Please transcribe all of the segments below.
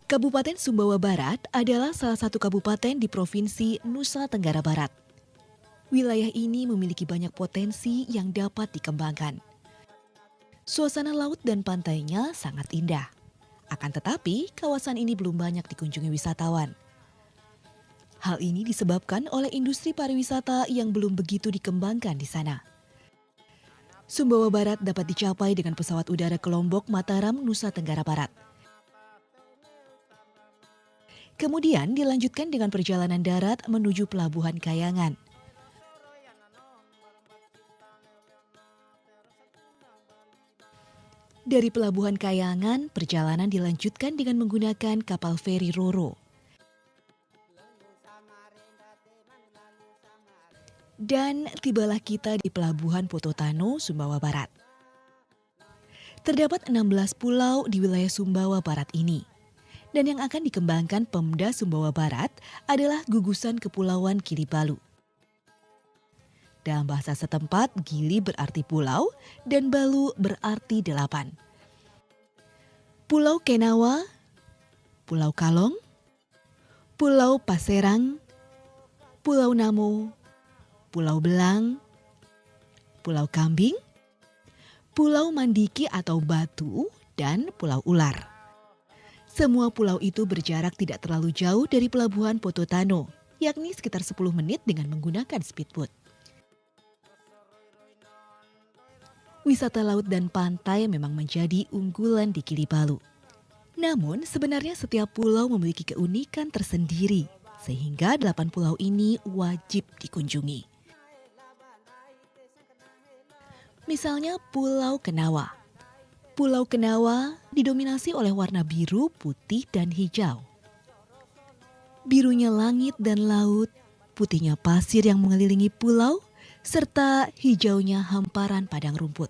Kabupaten Sumbawa Barat adalah salah satu kabupaten di Provinsi Nusa Tenggara Barat. Wilayah ini memiliki banyak potensi yang dapat dikembangkan. Suasana laut dan pantainya sangat indah. Akan tetapi, kawasan ini belum banyak dikunjungi wisatawan. Hal ini disebabkan oleh industri pariwisata yang belum begitu dikembangkan di sana. Sumbawa Barat dapat dicapai dengan pesawat udara ke Lombok, Mataram, Nusa Tenggara Barat. Kemudian dilanjutkan dengan perjalanan darat menuju Pelabuhan Kayangan. Dari Pelabuhan Kayangan, perjalanan dilanjutkan dengan menggunakan kapal feri Roro. Dan tibalah kita di Pelabuhan Pototano, Sumbawa Barat. Terdapat 16 pulau di wilayah Sumbawa Barat ini. Dan yang akan dikembangkan Pemda Sumbawa Barat adalah gugusan Kepulauan Gili Balu. Dalam bahasa setempat, Gili berarti pulau dan Balu berarti 8. Pulau Kenawa, Pulau Kalong, Pulau Paserang, Pulau Namo, Pulau Belang, Pulau Kambing, Pulau Mandiki atau Batu, dan Pulau Ular. Semua pulau itu berjarak tidak terlalu jauh dari Pelabuhan Pototano, yakni sekitar 10 menit dengan menggunakan speedboat. Wisata laut dan pantai memang menjadi unggulan di Gili Balu. Namun sebenarnya setiap pulau memiliki keunikan tersendiri, sehingga 8 pulau ini wajib dikunjungi. Misalnya Pulau Kenawa. Pulau Kenawa didominasi oleh warna biru, putih, dan hijau. Birunya langit dan laut, putihnya pasir yang mengelilingi pulau, serta hijaunya hamparan padang rumput.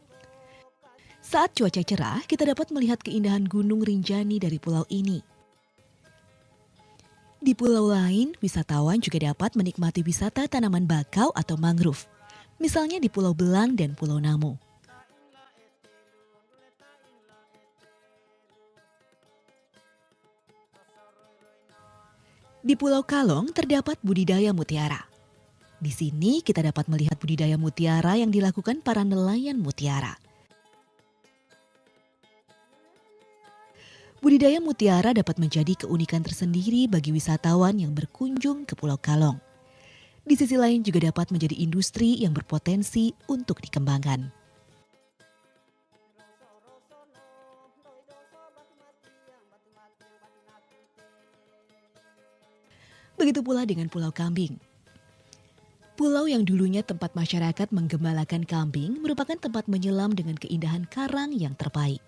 Saat cuaca cerah, kita dapat melihat keindahan Gunung Rinjani dari pulau ini. Di pulau lain, wisatawan juga dapat menikmati wisata tanaman bakau atau mangrove, misalnya di Pulau Belang dan Pulau Namo. Di Pulau Kalong terdapat budidaya mutiara. Di sini kita dapat melihat budidaya mutiara yang dilakukan para nelayan mutiara. Budidaya mutiara dapat menjadi keunikan tersendiri bagi wisatawan yang berkunjung ke Pulau Kalong. Di sisi lain juga dapat menjadi industri yang berpotensi untuk dikembangkan. Begitu pula dengan Pulau Kambing. Pulau yang dulunya tempat masyarakat menggembalakan kambing merupakan tempat menyelam dengan keindahan karang yang terbaik.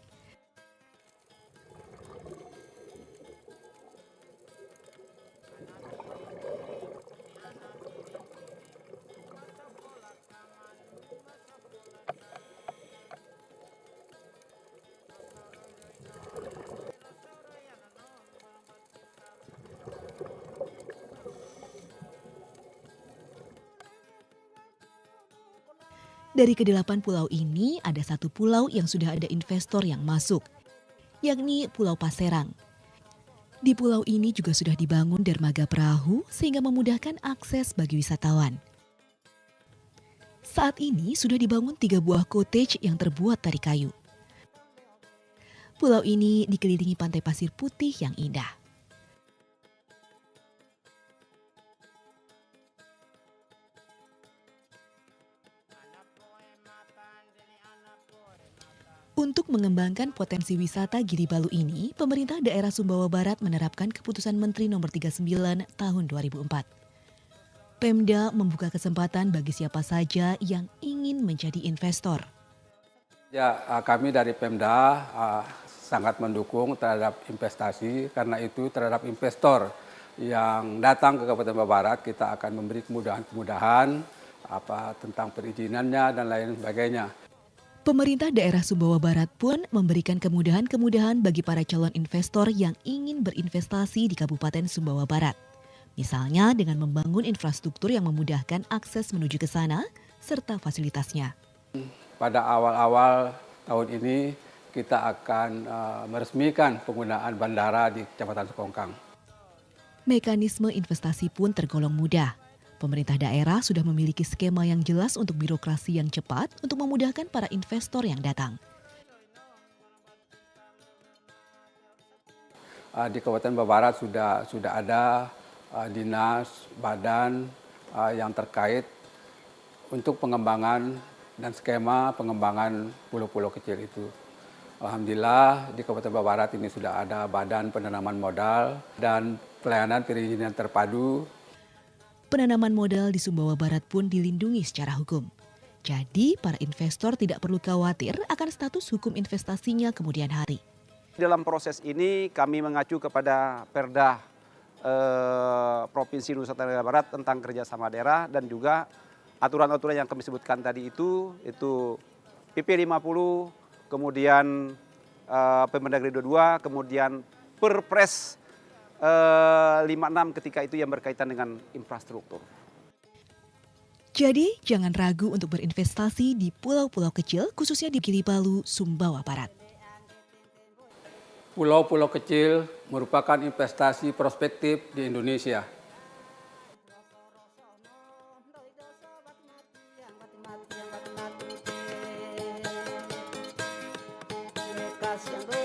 Dari ke-8 pulau ini, ada satu pulau yang sudah ada investor yang masuk, yakni Pulau Paserang. Di pulau ini juga sudah dibangun dermaga perahu sehingga memudahkan akses bagi wisatawan. Saat ini sudah dibangun 3 buah cottage yang terbuat dari kayu. Pulau ini dikelilingi pantai pasir putih yang indah. Untuk mengembangkan potensi wisata Gili Balu ini, pemerintah daerah Sumbawa Barat menerapkan Keputusan Menteri Nomor 39 Tahun 2004. Pemda membuka kesempatan bagi siapa saja yang ingin menjadi investor. Ya, kami dari Pemda sangat mendukung terhadap investasi, karena itu terhadap investor yang datang ke Kabupaten Sumbawa Barat kita akan memberi kemudahan-kemudahan tentang perizinannya dan lain sebagainya. Pemerintah daerah Sumbawa Barat pun memberikan kemudahan-kemudahan bagi para calon investor yang ingin berinvestasi di Kabupaten Sumbawa Barat. Misalnya dengan membangun infrastruktur yang memudahkan akses menuju ke sana serta fasilitasnya. Pada awal-awal tahun ini kita akan meresmikan penggunaan bandara di Kecamatan Sekongkang. Mekanisme investasi pun tergolong mudah. Pemerintah daerah sudah memiliki skema yang jelas untuk birokrasi yang cepat untuk memudahkan para investor yang datang. Di Kabupaten Babarat sudah ada dinas, badan yang terkait untuk pengembangan dan skema pengembangan pulau-pulau kecil itu. Alhamdulillah di Kabupaten Babarat ini sudah ada badan penanaman modal dan pelayanan perizinan terpadu. Penanaman modal di Sumbawa Barat pun dilindungi secara hukum. Jadi para investor tidak perlu khawatir akan status hukum investasinya kemudian hari. Dalam proses ini kami mengacu kepada Perda Provinsi Nusa Tenggara Barat tentang kerjasama daerah dan juga aturan-aturan yang kami sebutkan tadi itu PP 50, kemudian Permendagri 22, kemudian Perpres 56 ketika itu yang berkaitan dengan infrastruktur. Jadi jangan ragu untuk berinvestasi di pulau-pulau kecil khususnya di Gili Palu, Sumbawa Barat. Pulau-pulau kecil merupakan investasi prospektif di Indonesia. Yang